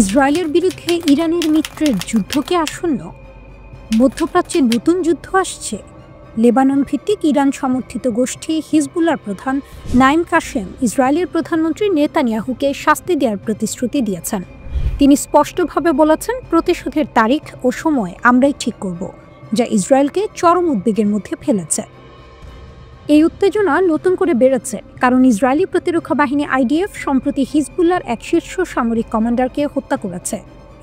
ইসরায়েলের বিরুদ্ধে ইরানের মিত্রের যুদ্ধ কি আসন্ন? মধ্যপ্রাচ্যে নতুন যুদ্ধ আসছে। লেবানন ভিত্তিক ইরান সমর্থিত গোষ্ঠী হিজবুল্লাহর প্রধান নাইম কাশেম ইসরায়েলের প্রধানমন্ত্রী নেতানিয়াহুকে শাস্তি দেওয়ার প্রতিশ্রুতি দিয়েছেন। তিনি স্পষ্টভাবে বলেছেন, প্রতিশোধের তারিখ ও সময় আমরাই ঠিক করব, যা ইসরায়েলকে চরম উদ্বেগের মধ্যে ফেলেছে। এই উত্তেজনা নতুন করে বেড়েছে কারণ ইসরায়েলি প্রতিরক্ষা বাহিনী আইডিএফ সম্প্রতি হিজবুল্লাহর এক শীর্ষ সামরিক কমান্ডারকে হত্যা করেছে।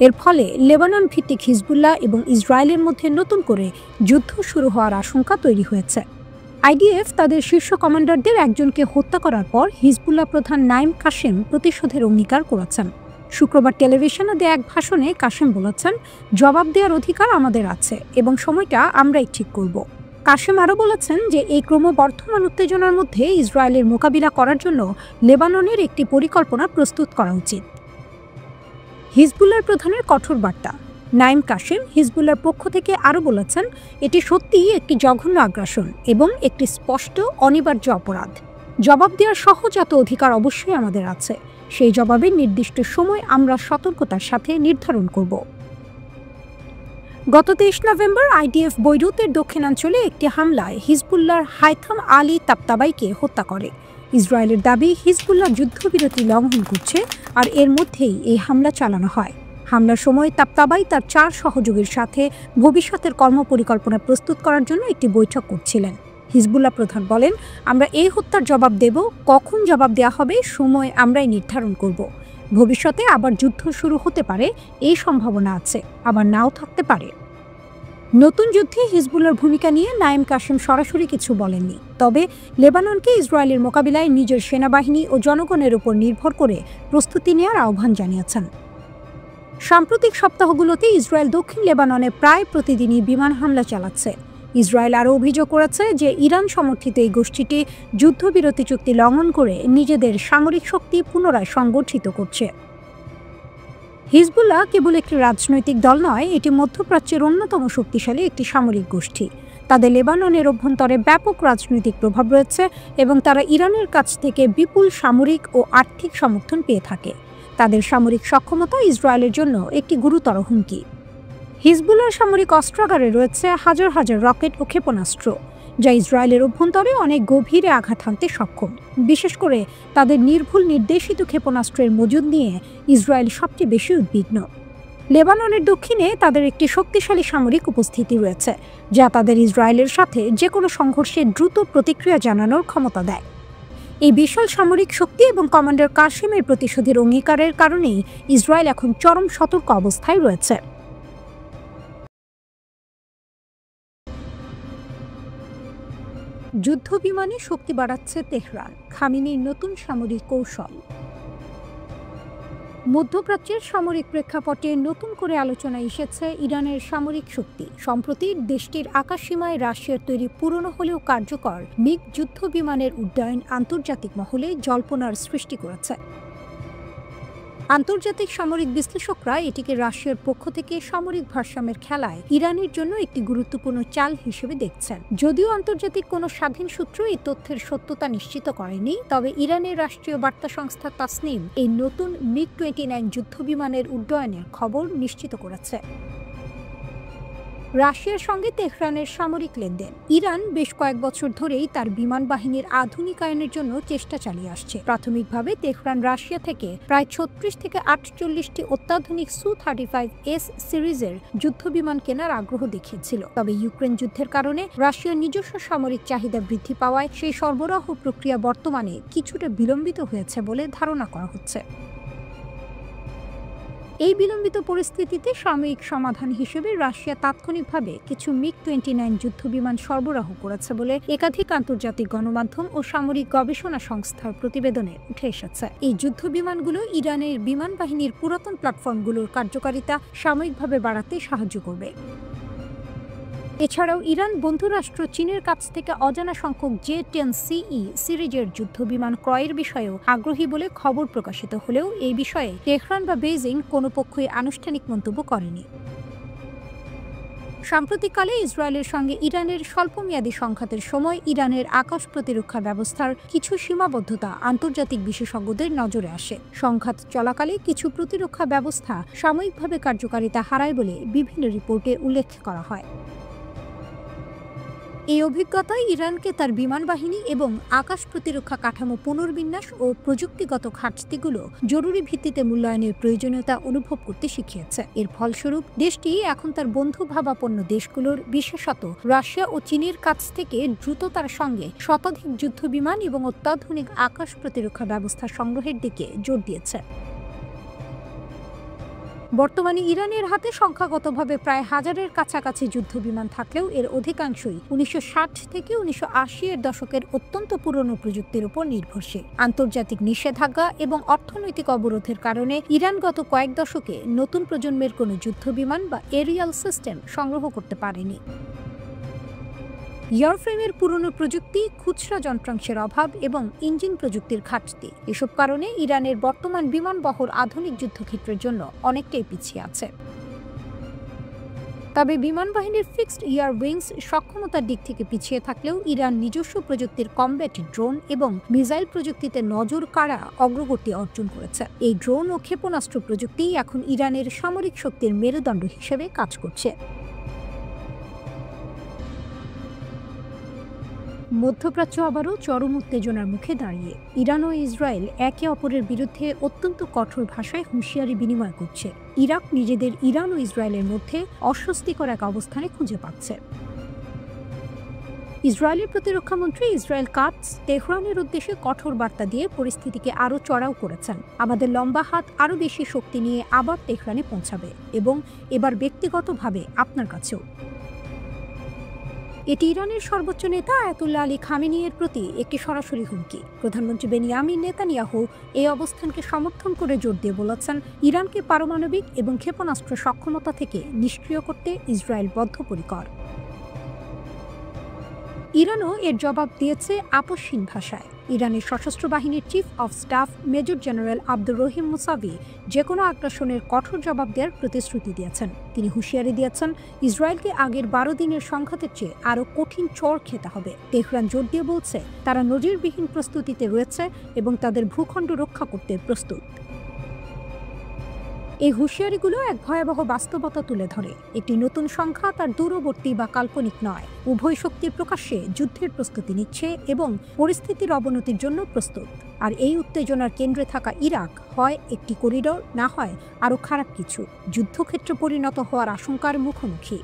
এর ফলে লেবানন ভিত্তিক হিজবুল্লাহ এবং ইসরায়েলের মধ্যে নতুন করে যুদ্ধ শুরু হওয়ার আশঙ্কা তৈরি হয়েছে। আইডিএফ তাদের শীর্ষ কমান্ডারদের একজনকে হত্যা করার পর হিজবুল্লাহ প্রধান নাইম কাশেম প্রতিশোধের অঙ্গীকার করেছেন। শুক্রবার টেলিভিশনে দেয়া এক ভাষণে কাশেম বলেছেন, জবাব দেওয়ার অধিকার আমাদের আছে এবং সময়টা আমরাই ঠিক করব। কাশেম আরও বলেছেন যে এই ক্রমবর্ধমান উত্তেজনার মধ্যে ইসরায়েলের মোকাবিলা করার জন্য লেবাননের একটি পরিকল্পনা প্রস্তুত করা উচিত। হিজবুল্লাহর প্রধানের কঠোর বার্তা। নাইম কাশেম হিজবুল্লাহর পক্ষ থেকে আরও বলেছেন, এটি সত্যিই একটি জঘন্য আগ্রাসন এবং একটি স্পষ্ট অনিবার্য অপরাধ। জবাব দেওয়ার সহজাত অধিকার অবশ্যই আমাদের আছে। সেই জবাবের নির্দিষ্ট সময় আমরা সতর্কতার সাথে নির্ধারণ করব। গত 23 নভেম্বর আইডিএফ বৈরুতের দক্ষিণাঞ্চলে একটি হামলায় হিজবুল্লাহর হাইথাম আলী তাবতাবাইকে হত্যা করে। ইসরায়েলের দাবি, হিজবুল্লাহ যুদ্ধবিরতি লঙ্ঘন করছে আর এর মধ্যেই এই হামলা চালানো হয়। হামলার সময় তাবতাবাই তার 4 সহযোগীর সাথে ভবিষ্যতের কর্মপরিকল্পনা প্রস্তুত করার জন্য একটি বৈঠক করছিলেন। হিজবুল্লাহ প্রধান বলেন, আমরা এই হত্যার জবাব দেব, কখন জবাব দেওয়া হবে সময় আমরাই নির্ধারণ করব। ভবিষ্যতে আবার যুদ্ধ শুরু হতে পারে, এই সম্ভাবনা আছে, আবার নাও থাকতে পারে। নতুন যুদ্ধে হিজবুল্লাহর ভূমিকা নিয়ে নাইম কাশেম সরাসরি কিছু বলেননি, তবে লেবাননকে ইসরায়েলের মোকাবিলায় নিজের সেনাবাহিনী ও জনগণের উপর নির্ভর করে প্রস্তুতি নেওয়ার আহ্বান জানিয়েছেন। সাম্প্রতিক সপ্তাহগুলোতে ইসরায়েল দক্ষিণ লেবাননে প্রায় প্রতিদিনই বিমান হামলা চালাচ্ছে। ইসরায়েল আরও অভিযোগ করেছে যে ইরান সমর্থিত এই গোষ্ঠীটি যুদ্ধবিরতি চুক্তি লঙ্ঘন করে নিজেদের সামরিক শক্তি পুনরায় সংগঠিত করছে। হিজবুল্লাহ কেবল একটি রাজনৈতিক দল নয়, এটি মধ্যপ্রাচ্যের অন্যতম শক্তিশালী একটি সামরিক গোষ্ঠী। তাদের লেবাননের অভ্যন্তরে ব্যাপক রাজনৈতিক প্রভাব রয়েছে এবং তারা ইরানের কাছ থেকে বিপুল সামরিক ও আর্থিক সমর্থন পেয়ে থাকে। তাদের সামরিক সক্ষমতা ইসরায়েলের জন্য একটি গুরুতর হুমকি। হিজবুল্লাহর সামরিক অস্ত্রাগারে রয়েছে হাজার হাজার রকেট ও ক্ষেপণাস্ত্র, যা ইসরায়েলের অভ্যন্তরে অনেক গভীরে আঘাত হানতে সক্ষম। বিশেষ করে তাদের নির্ভুল নির্দেশিত ক্ষেপণাস্ত্রের মজুদ নিয়ে ইসরায়েল সবচেয়ে বেশি উদ্বিগ্ন। লেবাননের দক্ষিণে তাদের একটি শক্তিশালী সামরিক উপস্থিতি রয়েছে, যা তাদের ইসরায়েলের সাথে যে কোনো সংঘর্ষে দ্রুত প্রতিক্রিয়া জানানোর ক্ষমতা দেয়। এই বিশাল সামরিক শক্তি এবং কমান্ডার কাশেমের প্রতিশোধের অঙ্গীকারের কারণেই ইসরায়েল এখন চরম সতর্ক অবস্থায় রয়েছে। যুদ্ধ বিমানে শক্তি বাড়াচ্ছে তেহরান, খামেনির নতুন সামরিক কৌশল। মধ্যপ্রাচ্যের সামরিক প্রেক্ষাপটে নতুন করে আলোচনায় এসেছে ইরানের সামরিক শক্তি। সম্প্রতি দেশটির আকাশসীমায় রাশিয়ার তৈরি পুরনো হলেও কার্যকর মিগ যুদ্ধ বিমানের উড্ডয়ন আন্তর্জাতিক মহলে জল্পনার সৃষ্টি করেছে। আন্তর্জাতিক সামরিক বিশ্লেষকরা এটিকে রাশিয়ার পক্ষ থেকে সামরিক ভারসাম্যের খেলায় ইরানের জন্য একটি গুরুত্বপূর্ণ চাল হিসেবে দেখছেন। যদিও আন্তর্জাতিক কোনো স্বাধীন সূত্র এই তথ্যের সত্যতা নিশ্চিত করেনি, তবে ইরানের রাষ্ট্রীয় বার্তা সংস্থা তাসনিম এই নতুন মিগ-29 যুদ্ধ বিমানের উড্ডয়নের খবর নিশ্চিত করেছে। রাশিয়ার সঙ্গে তেহরানের সামরিক লেনদেন। ইরান বেশ কয়েক বছর ধরেই তার বিমান বাহিনীর আধুনিকায়নের জন্য চেষ্টা চালিয়ে আসছে। প্রাথমিকভাবে তেহরান রাশিয়া থেকে প্রায় 36 থেকে 48টি অত্যাধুনিক Su-35S সিরিজের যুদ্ধ বিমান কেনার আগ্রহ দেখিয়েছিল। তবে ইউক্রেন যুদ্ধের কারণে রাশিয়ার নিজস্ব সামরিক চাহিদা বৃদ্ধি পাওয়ায় সেই সরবরাহ প্রক্রিয়া বর্তমানে কিছুটা বিলম্বিত হয়েছে বলে ধারণা করা হচ্ছে। এই বিলম্বিত পরিস্থিতিতে সাময়িক সমাধান হিসেবে রাশিয়া তাৎক্ষণিকভাবে কিছু মিগ-29 যুদ্ধবিমান সরবরাহ করেছে বলে একাধিক আন্তর্জাতিক গণমাধ্যম ও সামরিক গবেষণা সংস্থার প্রতিবেদনে উঠে এসেছে। এই যুদ্ধবিমানগুলো ইরানের বিমান বাহিনীর পুরাতন প্ল্যাটফর্মগুলোর কার্যকারিতা সাময়িকভাবে বাড়াতে সাহায্য করবে। এছাড়াও ইরান বন্ধুরাষ্ট্র চীনের কাছ থেকে অজানা সংখ্যক J-10CE সিরিজের যুদ্ধবিমান ক্রয়ের বিষয়েও আগ্রহী বলে খবর প্রকাশিত হলেও এই বিষয়ে তেহরান বা বেইজিং কোনো পক্ষই আনুষ্ঠানিক মন্তব্য করেনি। সাম্প্রতিককালে ইসরায়েলের সঙ্গে ইরানের স্বল্পমেয়াদী সংঘাতের সময় ইরানের আকাশ প্রতিরক্ষা ব্যবস্থার কিছু সীমাবদ্ধতা আন্তর্জাতিক বিশেষজ্ঞদের নজরে আসে। সংঘাত চলাকালে কিছু প্রতিরক্ষা ব্যবস্থা সাময়িকভাবে কার্যকারিতা হারায় বলে বিভিন্ন রিপোর্টে উল্লেখ করা হয়। এই অভিজ্ঞতায় ইরানকে তার বিমান বাহিনী এবং আকাশ প্রতিরক্ষা কাঠামো পুনর্বিন্যাস ও প্রযুক্তিগত ঘাটতিগুলো জরুরি ভিত্তিতে মূল্যায়নের প্রয়োজনীয়তা অনুভব করতে শিখিয়েছে। এর ফলস্বরূপ দেশটি এখন তার বন্ধুভাবাপন্ন দেশগুলোর, বিশেষত রাশিয়া ও চীনের কাছ থেকে দ্রুততার সঙ্গে শতাধিক যুদ্ধবিমান এবং অত্যাধুনিক আকাশ প্রতিরক্ষা ব্যবস্থা সংগ্রহের দিকে জোর দিয়েছে। বর্তমানে ইরানের হাতে সংখ্যাগতভাবে প্রায় 1000-এর কাছাকাছি যুদ্ধবিমান থাকলেও এর অধিকাংশই 1960 থেকে 1980-এর দশকের অত্যন্ত পুরনো প্রযুক্তির উপর নির্ভরশীল। আন্তর্জাতিক নিষেধাজ্ঞা এবং অর্থনৈতিক অবরোধের কারণে ইরান গত কয়েক দশকে নতুন প্রজন্মের কোনো যুদ্ধবিমান বা এরিয়াল সিস্টেম সংগ্রহ করতে পারেনি। এয়ারফ্রেমের পুরনো প্রযুক্তি, খুচরা যন্ত্রাংশের অভাব এবং ইঞ্জিন প্রযুক্তির ঘাটতি, এসব কারণে ইরানের বর্তমান বিমানবহর আধুনিক যুদ্ধক্ষেত্রের জন্য অনেকটাই পিছিয়ে আছে। তবে বিমান বাহিনীর ফিক্সড এয়ার উইংস সক্ষমতার দিক থেকে পিছিয়ে থাকলেও ইরান নিজস্ব প্রযুক্তির কমব্যাট ড্রোন এবং মিসাইল প্রযুক্তিতে নজর কাড়া অগ্রগতি অর্জন করেছে। এই ড্রোন ও ক্ষেপণাস্ত্র প্রযুক্তি এখন ইরানের সামরিক শক্তির মেরুদণ্ড হিসেবে কাজ করছে। মধ্যপ্রাচ্য আবারও চরম উত্তেজনার মুখে দাঁড়িয়ে। ইরান ও ইসরায়েল একে অপরের বিরুদ্ধে অত্যন্ত কঠোর ভাষায় হুঁশিয়ারি বিনিময় করছে। ইরাক নিজেদের ইরান ও ইসরায়েলের মধ্যে অস্বস্তিকর এক অবস্থানে খুঁজে পাচ্ছে। ইসরায়েলের প্রতিরক্ষামন্ত্রী ইসরায়েল কাটস তেহরানের উদ্দেশ্যে কঠোর বার্তা দিয়ে পরিস্থিতিকে আরও চড়াও করেছেন। আমাদের লম্বা হাত আরও বেশি শক্তি নিয়ে আবার তেহরানে পৌঁছাবে এবং এবার ব্যক্তিগতভাবে আপনার কাছেও। এটি ইরানের সর্বোচ্চ নেতা আয়াতুল্লাহ আলী খামেনির প্রতি একটি সরাসরি হুমকি। প্রধানমন্ত্রী বেনিয়ামিন নেতানিয়াহু এই অবস্থানকে সমর্থন করে জোর দিয়ে বলেছেন, ইরানকে পারমাণবিক এবং ক্ষেপণাস্ত্র সক্ষমতা থেকে নিষ্ক্রিয় করতে ইসরায়েল বদ্ধপরিকর। ইরানও এর জবাব দিয়েছে আপসহীন ভাষায়। ইরানের সশস্ত্র বাহিনীর chief of staff major general Abdur Rahim Musavi যে কোনো আগ্রাসনের কঠোর জবাব দেওয়ার প্রতিশ্রুতি দিয়েছেন। তিনি হুঁশিয়ারি দিয়েছেন, ইসরায়েলকে আগের 12 দিনের সংঘাতের চেয়ে আরও কঠিন চড় খেতে হবে। তেহরান জোর দিয়ে বলছে, তারা নজিরবিহীন প্রস্তুতিতে রয়েছে এবং তাদের ভূখণ্ড রক্ষা করতে প্রস্তুত। এই হুঁশিয়ারিগুলো এক ভয়াবহ বাস্তবতা তুলে ধরে। একটি নতুন সংঘাত আর দূরবর্তী বা কাল্পনিক নয়। উভয় শক্তি প্রকাশ্যে যুদ্ধের প্রস্তুতি নিচ্ছে এবং পরিস্থিতির অবনতির জন্য প্রস্তুত। আর এই উত্তেজনার কেন্দ্রে থাকা ইরাক হয় একটি করিডোর, না হয় আরও খারাপ কিছু, যুদ্ধক্ষেত্রে পরিণত হওয়ার আশঙ্কার মুখোমুখি।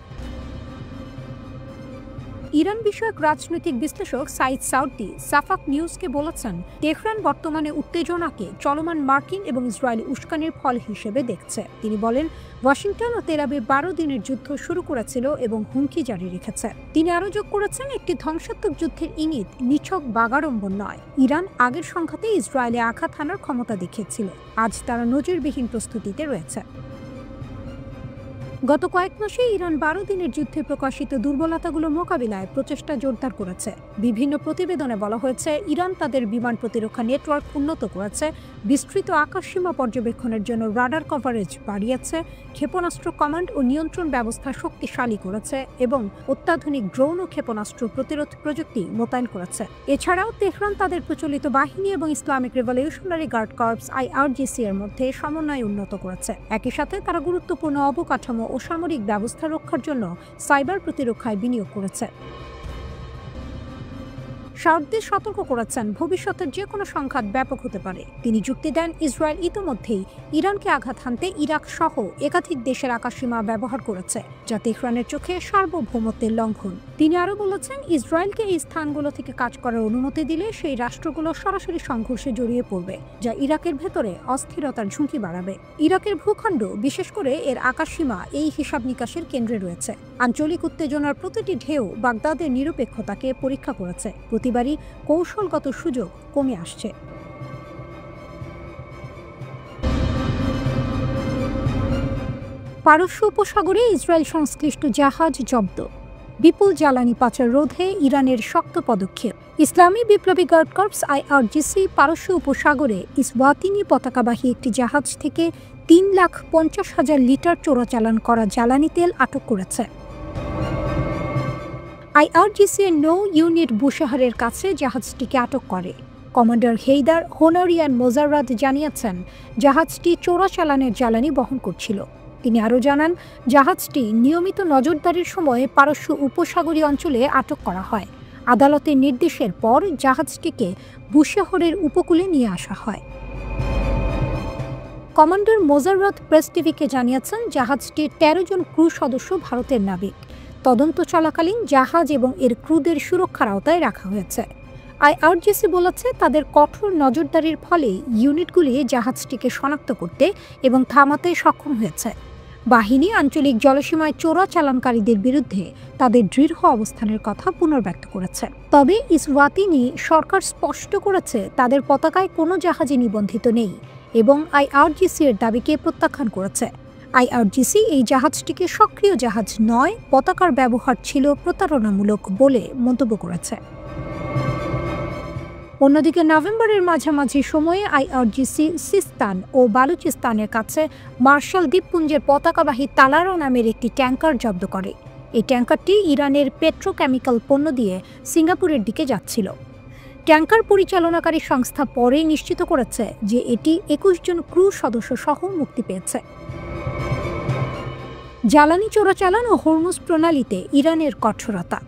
ইরান বিষয়ক রাজনৈতিক বিশ্লেষক সাইদ সাউদি সাফাক নিউজকে বলেছেন, তেহরান বর্তমানে উত্তেজনাকে চলমান মার্কিন এবং ইসরায়েলি উস্কানির ফল হিসেবে দেখছে। তিনি বলেন, ওয়াশিংটন ও তেল আবিব 12 দিনের যুদ্ধ শুরু করেছিল এবং হুমকি জারি রেখেছে। তিনি আরও যোগ করেছেন, একটি ধ্বংসাত্মক যুদ্ধের ইঙ্গিত নিছক বাগাড়ম্বর নয়। ইরান আগের সংঘাতে ইসরায়েলে আঘাত হানার ক্ষমতা দেখিয়েছিল। আজ তারা নজিরবিহীন প্রস্তুতিতে রয়েছে। গত কয়েক মাসে ইরান 12 দিনের যুদ্ধে প্রকাশিত দুর্বলতাগুলো মোকাবিলায় প্রচেষ্টা জোরদার করেছে। বিভিন্ন প্রতিবেদনে বলা হয়েছে, ইরান তাদের বিমান প্রতিরক্ষা নেটওয়ার্ক উন্নত করেছে, বিস্তৃত আকাশসীমা পর্যবেক্ষণের জন্য রাডার কভারেজ বাড়িয়েছে, ক্ষেপণাস্ত্র কমান্ড ও নিয়ন্ত্রণ ব্যবস্থা শক্তিশালী করেছে এবং অত্যাধুনিক ড্রোন ও ক্ষেপণাস্ত্র প্রতিরোধ প্রযুক্তি মোতায়েন করেছে। এছাড়াও তেহরান তাদের প্রচলিত বাহিনী এবং Islamic Revolutionary Guard Corps IRGC এর মধ্যে সমন্বয় উন্নত করেছে। একই সাথে তারা গুরুত্বপূর্ণ অবকাঠামো ও সামরিক ব্যবস্থা রক্ষার জন্য সাইবার প্রতিরক্ষায় বিনিয়োগ করেছে। সাউদি সতর্ক করেছেন, ভবিষ্যতের যে কোনো সংঘাত ব্যাপক হতে পারে। তিনি যুক্তি দেন, ইসরায়েল ইতিমধ্যেই ইরানকে আঘাত হানতে ইরাক সহ একাধিক দেশের আকাশসীমা ব্যবহার করেছে, যা তেহরানের চোখে সার্বভৌমত্বের লঙ্ঘন। তিনি আরও বলেছেন, ইসরায়েলকে এই স্থানগুলো থেকে কাজ করার অনুমতি দিলে সেই রাষ্ট্রগুলো সরাসরি সংঘর্ষে জড়িয়ে পড়বে, যা ইরাকের ভেতরে অস্থিরতার ঝুঁকি বাড়াবে। ইরাকের ভূখণ্ড, বিশেষ করে এর আকাশসীমা, এই হিসাব নিকাশের কেন্দ্রে রয়েছে। আঞ্চলিক উত্তেজনার প্রতিটি ঢেউ বাগদাদের নিরপেক্ষতাকে পরীক্ষা করেছে। প্রতিবারই কৌশলগত সুযোগ কমে আসছে। পারস্য উপসাগরে ইসরায়েল সংশ্লিষ্ট জাহাজ জব্দ। বিপুল জ্বালানি পাচার রোধে ইরানের শক্ত পদক্ষেপ। ইসলামী বিপ্লবী গার্ড কর্পস IRGC পারস্য উপসাগরে ইসওয়াতিনি পতাকাবাহী একটি জাহাজ থেকে 3,50,000 লিটার চোরাচালান করা জ্বালানি তেল আটক করেছে। IRGC এর নৌ ইউনিট বুশেহরের কাছে জাহাজটিকে আটক করে। কমান্ডার হেইদার হোনারিয়ান মোজাররাত জানিয়েছেন, জাহাজটি চোরাচালানের জ্বালানি বহন করছিল। তিনি আরও জানান, জাহাজটি নিয়মিত নজরদারির সময় পারস্য উপসাগরীয় অঞ্চলে আটক করা হয়। আদালতের নির্দেশের পর জাহাজটিকে বুশেহরের উপকূলে নিয়ে আসা হয়। কমান্ডার মোজাররাত প্রেস টিভিকে জানিয়েছেন, জাহাজটির ১৩ জন ক্রু সদস্য ভারতের নাবিক। তদন্ত চলাকালীন জাহাজ এবং এর ক্রুদের সুরক্ষার আওতায় রাখা হয়েছে। IRGC বলেছে, তাদের কঠোর নজরদারির ফলে ইউনিটগুলি জাহাজটিকে শনাক্ত করতে এবং থামাতে সক্ষম হয়েছে। বাহিনী আঞ্চলিক জলসীমায় চোরাচালানকারীদের বিরুদ্ধে তাদের দৃঢ় অবস্থানের কথা পুনর্ব্যক্ত করেছে। তবে ইসওয়াতিনি সরকার স্পষ্ট করেছে, তাদের পতাকায় কোনো জাহাজে নিবন্ধিত নেই এবং IRGC এর দাবিকে প্রত্যাখ্যান করেছে। IRGC এই জাহাজটিকে সক্রিয় জাহাজ নয়, পতাকার ব্যবহার ছিল প্রতারণামূলক বলে মন্তব্য করেছে। অন্যদিকে নভেম্বরের মাঝামাঝি সময়ে IRGC সিস্তান ও বালুচিস্তানের কাছে মার্শাল দ্বীপপুঞ্জের পতাকাবাহী তালারা নামের একটি ট্যাঙ্কার জব্দ করে। এই ট্যাঙ্কারটি ইরানের পেট্রোকেমিক্যাল পণ্য দিয়ে সিঙ্গাপুরের দিকে যাচ্ছিল। ট্যাঙ্কার পরিচালনাকারী সংস্থা পরে নিশ্চিত করেছে যে এটি ২১ জন ক্রু সদস্য সহ মুক্তি পেয়েছে। জ্বালানি চোরাচালান ও হরমুজ প্রণালীতে ইরানের কঠোরতা।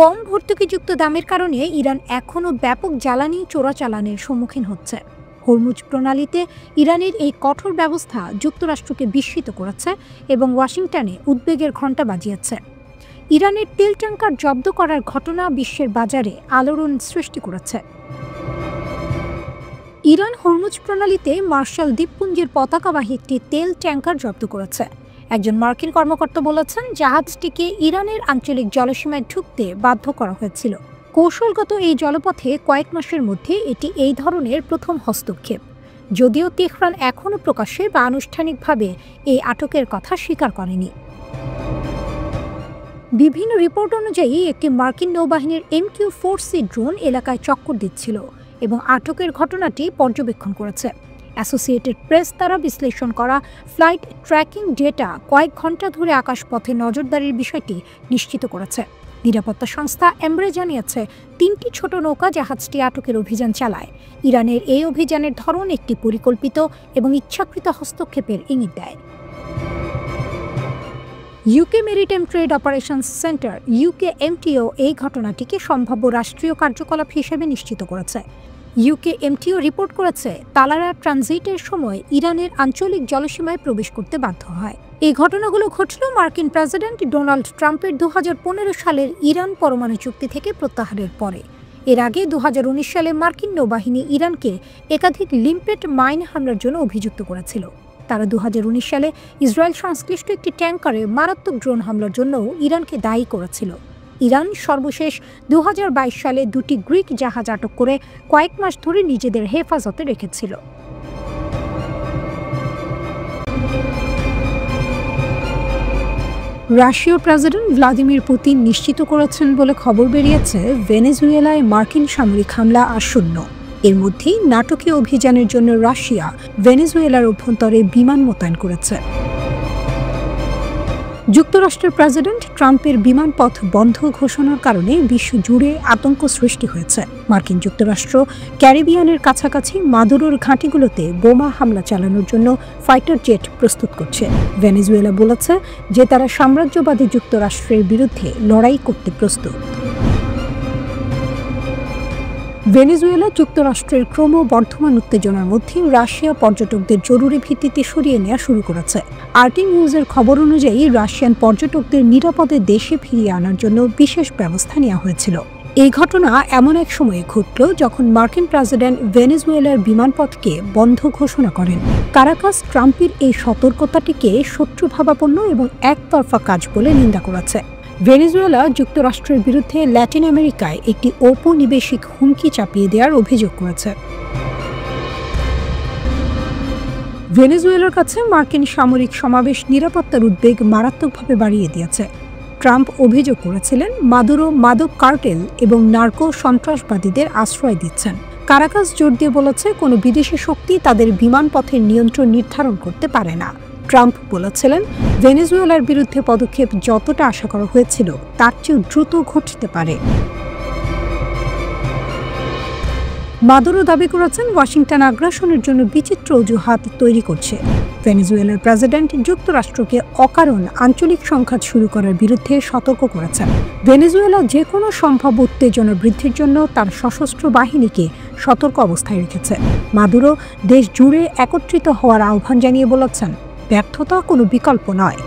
কম ভর্তুকিযুক্ত দামের কারণে ইরান এখনও ব্যাপক জ্বালানি চোরাচালানের সম্মুখীন হচ্ছে। হরমুজ প্রণালীতে ইরানের এই কঠোর ব্যবস্থা যুক্তরাষ্ট্রকে বিস্মিত করেছে এবং ওয়াশিংটনে উদ্বেগের ঘণ্টা বাজিয়েছে। ইরানের তেল ট্যাঙ্কার জব্দ করার ঘটনা বিশ্বের বাজারে আলোড়ন সৃষ্টি করেছে। ইরান হরমুজ প্রণালীতে মার্শাল দ্বীপপুঞ্জের পতাকাবাহী একটি তেল ট্যাঙ্কার জব্দ করেছে। একজন মার্কিন কর্মকর্তা বলেছেন, জাহাজটিকে ইরানের আঞ্চলিক জলসীমায় ঢুকতে বাধ্য করা হয়েছিল। কৌশলগত এই জলপথে কয়েক মাসের মধ্যে এটি এই ধরনের প্রথম হস্তক্ষেপ। যদিও তেহরান এখনও প্রকাশ্যে বা আনুষ্ঠানিকভাবে এই আটকের কথা স্বীকার করেনি। বিভিন্ন রিপোর্ট অনুযায়ী একটি মার্কিন নৌবাহিনীর MQ-4C ড্রোন এলাকায় চক্কর দিচ্ছিল এবং আটকের ঘটনাটি পর্যবেক্ষণ করেছে। অ্যাসোসিয়েটেড প্রেস দ্বারা বিশ্লেষণ করা ফ্লাইট ট্র্যাকিং ডেটা কয়েক ঘন্টা ধরে আকাশপথে নজরদারির বিষয়টি নিশ্চিত করেছে। নিরাপত্তা সংস্থা এমব্রে জানিয়েছে, ৩টি ছোট নৌকা জাহাজটি আটকের অভিযান চালায়। ইরানের এই অভিযানের ধরন একটি পরিকল্পিত এবং ইচ্ছাকৃত হস্তক্ষেপের ইঙ্গিত দেয়। UK maritime trade operations centre UKMTO এই ঘটনাটিকে সম্ভাব্য রাষ্ট্রীয় কার্যকলাপ হিসেবে নিশ্চিত করেছে। UKMTO রিপোর্ট করেছে, তালারা ট্রানজিটের সময় ইরানের আঞ্চলিক জলসীমায় প্রবেশ করতে বাধ্য হয়। এই ঘটনাগুলো ঘটল মার্কিন প্রেসিডেন্ট ডোনাল্ড ট্রাম্পের ২০১৫ সালের ইরান পরমাণু চুক্তি থেকে প্রত্যাহারের পরে। এর আগে ২০১৯ সালে মার্কিন নৌবাহিনী ইরানকে একাধিক লিম্পেট মাইন হামলার জন্য অভিযুক্ত করেছিল। তারা ২০১৯ সালে ইসরায়েল সংশ্লিষ্ট একটি ট্যাঙ্কারে মারাত্মক ড্রোন হামলার জন্যও ইরানকে দায়ী করেছিল। ইরান সর্বশেষ ২০২২ সালে ২টি গ্রিক জাহাজ আটক করে কয়েক মাস ধরে নিজেদের হেফাজতে রেখেছিল। রাশিয়ার প্রেসিডেন্ট ভ্লাদিমির পুতিন নিশ্চিত করেছেন বলে খবর বেরিয়েছে, ভেনেজুয়েলায় মার্কিন সামরিক হামলা আসন্ন। এর মধ্যেই নাটকীয় অভিযানের জন্য রাশিয়া ভেনেজুয়েলার অভ্যন্তরে বিমান মোতায়েন করেছে। যুক্তরাষ্ট্রের প্রেসিডেন্ট ট্রাম্পের বিমানপথ বন্ধ ঘোষণার কারণে বিশ্বজুড়ে আতঙ্ক সৃষ্টি হয়েছে। মার্কিন যুক্তরাষ্ট্র ক্যারিবিয়ানের কাছাকাছি মাদুরোর ঘাঁটিগুলোতে বোমা হামলা চালানোর জন্য ফাইটার জেট প্রস্তুত করছে। ভেনেজুয়েলা বলেছে যে তারা সাম্রাজ্যবাদী যুক্তরাষ্ট্রের বিরুদ্ধে লড়াই করতে প্রস্তুত। ভেনেজুয়েলা যুক্তরাষ্ট্রের ক্রমবর্ধমান উত্তেজনার মধ্যে রাশিয়া পর্যটকদের জরুরি ভিত্তিতে সরিয়ে নেওয়া শুরু করেছে। RT নিউজের খবর অনুযায়ী রাশিয়ান পর্যটকদের নিরাপদে দেশে ফিরিয়ে আনার জন্য বিশেষ ব্যবস্থা নেওয়া হয়েছিল। এই ঘটনা এমন এক সময়ে ঘটল যখন মার্কিন প্রেসিডেন্ট ভেনেজুয়েলার বিমানপথকে বন্ধ ঘোষণা করেন। কারাকাস ট্রাম্পের এই সতর্কতাটিকে শত্রুভাবাপন্ন এবং একতরফা কাজ বলে নিন্দা করেছে। ভেনেজুয়েলা যুক্তরাষ্ট্রের বিরুদ্ধে ল্যাটিন আমেরিকায় একটি ঔপনিবেশিক হুমকি চাপিয়ে দেওয়ার অভিযোগ করেছে। ভেনেজুয়েলার কাছে মার্কিন সামরিক সমাবেশ নিরাপত্তার উদ্বেগ মারাত্মকভাবে বাড়িয়ে দিয়েছে। ট্রাম্প অভিযোগ করেছিলেন, মাদুরো মাদক কার্টেল এবং নার্কো সন্ত্রাসবাদীদের আশ্রয় দিচ্ছেন। কারাকাস জোর দিয়ে বলেছে, কোনো বিদেশি শক্তি তাদের বিমানপথের নিয়ন্ত্রণ নির্ধারণ করতে পারে না। ট্রাম্প বলেছিলেন, ভেনেজুয়েলার বিরুদ্ধে পদক্ষেপ যতটা আশা করা হয়েছিল তার চেয়েও দ্রুত ঘটতে পারে। মাদুরো দাবি করেছেন, ওয়াশিংটন আগ্রাসনের জন্য বিচিত্র অজুহাত তৈরি করছে। ভেনেজুয়েলার প্রেসিডেন্ট যুক্তরাষ্ট্রকে অকারণ আঞ্চলিক সংঘাত শুরু করার বিরুদ্ধে সতর্ক করেছেন। ভেনেজুয়েলা যে কোনো সম্ভাব্য উত্তেজনা বৃদ্ধির জন্য তার সশস্ত্র বাহিনীকে সতর্ক অবস্থায় রেখেছে। মাদুরো দেশ জুড়ে একত্রিত হওয়ার আহ্বান জানিয়ে বলেছেন, ব্যর্থতা কোনো বিকল্প নয়।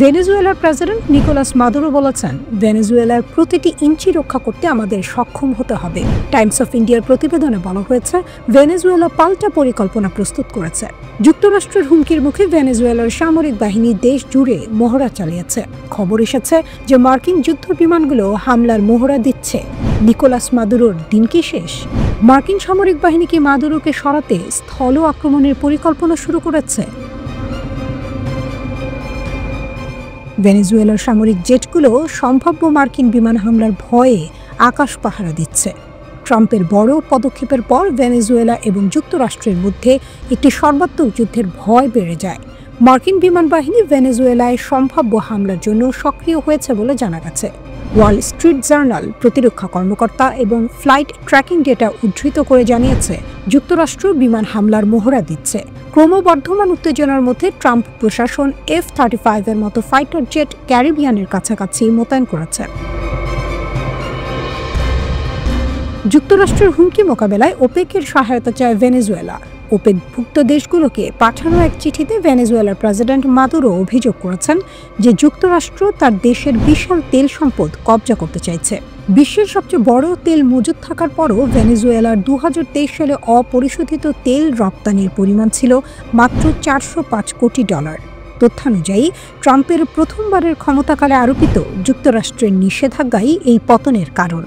ভেনেজুয়েলার প্রেসিডেন্ট নিকোলাস মাদুরো বলেছেন, ভেনেজুয়েলার প্রতিটি ইঞ্চি রক্ষা করতে আমাদের সক্ষম হতে হবে। টাইমস অফ ইন্ডিয়ার প্রতিবেদনে বলা হয়েছে, ভেনেজুয়েলা পাল্টা পরিকল্পনা প্রস্তুত করেছে। যুক্তরাষ্ট্রের হুমকির মুখে ভেনেজুয়েলার সামরিক বাহিনী দেশ জুড়ে মহড়া চালিয়েছে। খবর এসেছে যে মার্কিন যুদ্ধ বিমানগুলো হামলার মহড়া দিচ্ছে। নিকোলাস মাদুরোর দিন কি শেষ? মার্কিন সামরিক বাহিনী কি মাদুরোকে সরাতে স্থল আক্রমণের পরিকল্পনা শুরু করেছে? ভেনেজুয়েলার সামরিক জেটগুলো সম্ভাব্য মার্কিন বিমান হামলার ভয়ে আকাশ পাহারা দিচ্ছে। ট্রাম্পের বড় পদক্ষেপের পর ভেনেজুয়েলা এবং যুক্তরাষ্ট্রের মধ্যে একটি সর্বাত্মক যুদ্ধের ভয় বেড়ে যায়। মার্কিন বিমান বাহিনী ভেনেজুয়েলায় সম্ভাব্য হামলার জন্য সক্রিয় হয়েছে বলে জানা গেছে। ওয়াল স্ট্রিট জার্নাল প্রতিরক্ষা কর্মকর্তা এবং ফ্লাইট ট্র্যাকিং ডেটা উদ্ধৃত করে জানিয়েছে, যুক্তরাষ্ট্র বিমান হামলার মহড়া দিচ্ছে। ক্রমবর্ধমান উত্তেজনার মধ্যে ট্রাম্প প্রশাসন F-35 এর মতো ফাইটার জেট ক্যারিবিয়ানের কাছাকাছি মোতায়েন করেছে। যুক্তরাষ্ট্রের হুমকি মোকাবেলায় ওপেকের সহায়তা চায় ভেনেজুয়েলা। ওপেকভুক্ত দেশগুলোকে পাঠানো এক চিঠিতে ভেনেজুয়েলার প্রেসিডেন্ট মাদুরো অভিযোগ করেছেন যে যুক্তরাষ্ট্র তার দেশের বিশাল তেল সম্পদ কবজা করতে চাইছে। বিশ্বের সবচেয়ে বড় তেল মজুদ থাকার পরও ভেনেজুয়েলার 2023 সালে অপরিশোধিত তেল রপ্তানির পরিমাণ ছিল মাত্র $405 কোটি। তথ্যানুযায়ী ট্রাম্পের প্রথমবারের ক্ষমতাকালে আরোপিত যুক্তরাষ্ট্রের নিষেধাজ্ঞাই এই পতনের কারণ।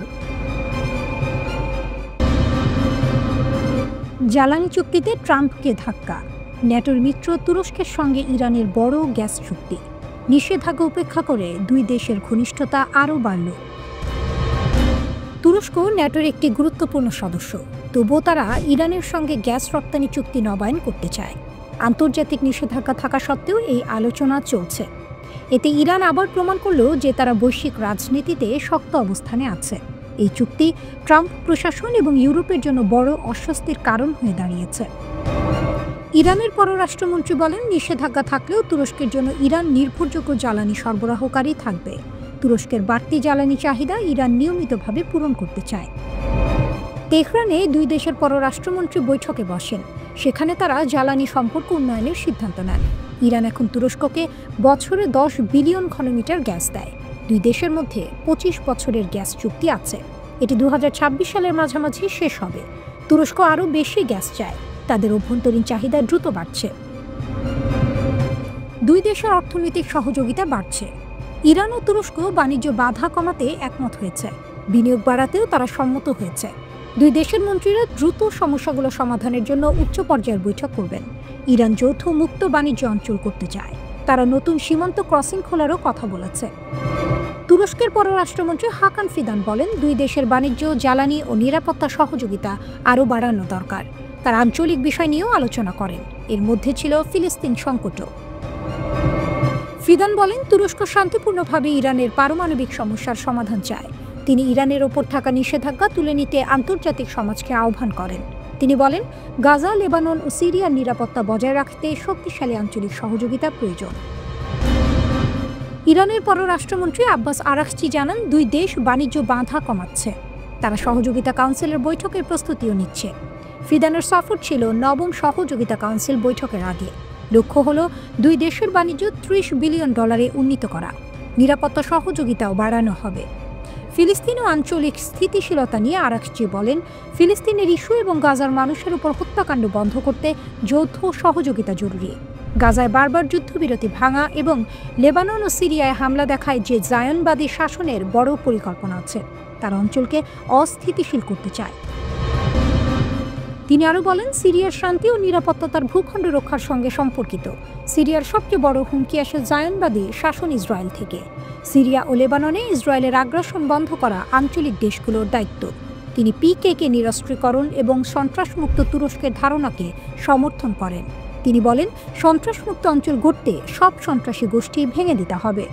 জ্বালানি চুক্তিতে ট্রাম্পকে ধাক্কা। ন্যাটোর মিত্র তুরস্কের সঙ্গে ইরানের বড় গ্যাস চুক্তি। নিষেধাজ্ঞা উপেক্ষা করে দুই দেশের ঘনিষ্ঠতা আরও বাড়ল। তুরস্ক ন্যাটোর একটি গুরুত্বপূর্ণ সদস্য, তবুও তারা ইরানের সঙ্গে গ্যাস রপ্তানি চুক্তি নবায়ন করতে চায়। আন্তর্জাতিক নিষেধাজ্ঞা থাকা সত্ত্বেও এই আলোচনা চলছে। এতে ইরান আবার প্রমাণ করল যে তারা বৈশ্বিক রাজনীতিতে শক্ত অবস্থানে আছে। এই চুক্তি ট্রাম্প প্রশাসন এবং ইউরোপের জন্য বড় অস্বস্তির কারণ হয়ে দাঁড়িয়েছে। ইরানের পররাষ্ট্রমন্ত্রী বলেন, নিষেধাজ্ঞা থাকলেও তুরস্কের জন্য ইরান নির্ভরযোগ্য জ্বালানি সরবরাহকারী থাকবে। তুরস্কের বাড়তি জ্বালানি চাহিদা ইরান নিয়মিতভাবে পূরণ করতে চায়। তেহরানে দুই দেশের পররাষ্ট্রমন্ত্রী বৈঠকে বসেন। সেখানে তারা জ্বালানি সম্পর্ক উন্নয়নের সিদ্ধান্ত নেন। ইরান এখন তুরস্ককে বছরে 10 বিলিয়ন ঘনমিটার গ্যাস দেয়। দুই দেশের মধ্যে 25 বছরের গ্যাস চুক্তি আছে। এটি 2026 সালের মাঝামাঝি শেষ হবে। তুরস্ক আরও বেশি গ্যাস চায়। তাদের অভ্যন্তরীণ চাহিদা দ্রুত বাড়ছে। দুই দেশের অর্থনৈতিক সহযোগিতা বাড়ছে। ইরান ও তুরস্ক বাণিজ্য বাধা কমাতে একমত হয়েছে। বিনিয়োগ বাড়াতেও তারা সম্মত হয়েছে। দুই দেশের মন্ত্রীরা দ্রুত সমস্যাগুলো সমাধানের জন্য উচ্চ পর্যায়ের বৈঠক করবেন। ইরান যৌথ মুক্ত বাণিজ্য অঞ্চল করতে চায়। তারা নতুন সীমান্ত ক্রসিং খোলারও কথা বলেছে। তুরস্কের পররাষ্ট্রমন্ত্রী হাকান ফিদান বলেন, দুই দেশের বাণিজ্য, জ্বালানি ও নিরাপত্তা সহযোগিতা আরও বাড়ানো দরকার। তারা আঞ্চলিক বিষয় নিয়েও আলোচনা করেন। এর মধ্যে ছিল ফিলিস্তিন সংকটও। ফিদান বলেন, তুরস্ক শান্তিপূর্ণভাবে ইরানের পারমাণবিক সমস্যার সমাধান চায়। তিনি ইরানের ওপর থাকা নিষেধাজ্ঞা তুলে নিতে আন্তর্জাতিক সমাজকে আহ্বান করেন। তিনি বলেন, গাজা, লেবানন ও সিরিয়ার নিরাপত্তা বজায় রাখতে শক্তিশালী আঞ্চলিক সহযোগিতা প্রয়োজন। ইরানের পররাষ্ট্রমন্ত্রী আব্বাস আরাকচি জানান, দুই দেশ বাণিজ্য বাধা কমাচ্ছে। তারা সহযোগিতা কাউন্সিলের বৈঠকের প্রস্তুতিও নিচ্ছে। ফিদানের সফর ছিল 9ম সহযোগিতা কাউন্সিল বৈঠকের আগে। লক্ষ্য হল দুই দেশের বাণিজ্য $30 বিলিয়ন উন্নীত করা। নিরাপত্তা সহযোগিতাও বাড়ানো হবে। ফিলিস্তিন ও আঞ্চলিক স্থিতিশীলতা নিয়ে আরাকচি বলেন, ফিলিস্তিনের ইস্যু এবং গাজার মানুষের উপর হত্যাকাণ্ড বন্ধ করতে যৌথ সহযোগিতা জরুরি। গাজায় বারবার যুদ্ধবিরতি ভাঙা এবং লেবানন ও সিরিয়ায় হামলা দেখায় যে জায়নবাদী শাসনের বড় পরিকল্পনা আছে। তারা অঞ্চলকে অস্থিতিশীল করতে চায়। তিনি আরও বলেন, সিরিয়ার শান্তি ও নিরাপত্তা তার ভূখণ্ড রক্ষার সঙ্গে সম্পর্কিত। সিরিয়ার সবচেয়ে বড় হুমকি আসে জায়নবাদী শাসন ইসরায়েল থেকে। সিরিয়া ও লেবাননে ইসরায়েলের আগ্রাসন বন্ধ করা আঞ্চলিক দেশগুলোর দায়িত্ব। তিনি পিকেকে নিরস্ত্রীকরণ এবং সন্ত্রাসমুক্ত তুরস্কের ধারণাকে সমর্থন করেন। তিনি বলেন, সন্ত্রাসমুক্ত অঞ্চল গড়তে সব সন্ত্রাসী গোষ্ঠী ভেঙে দিতে হবে।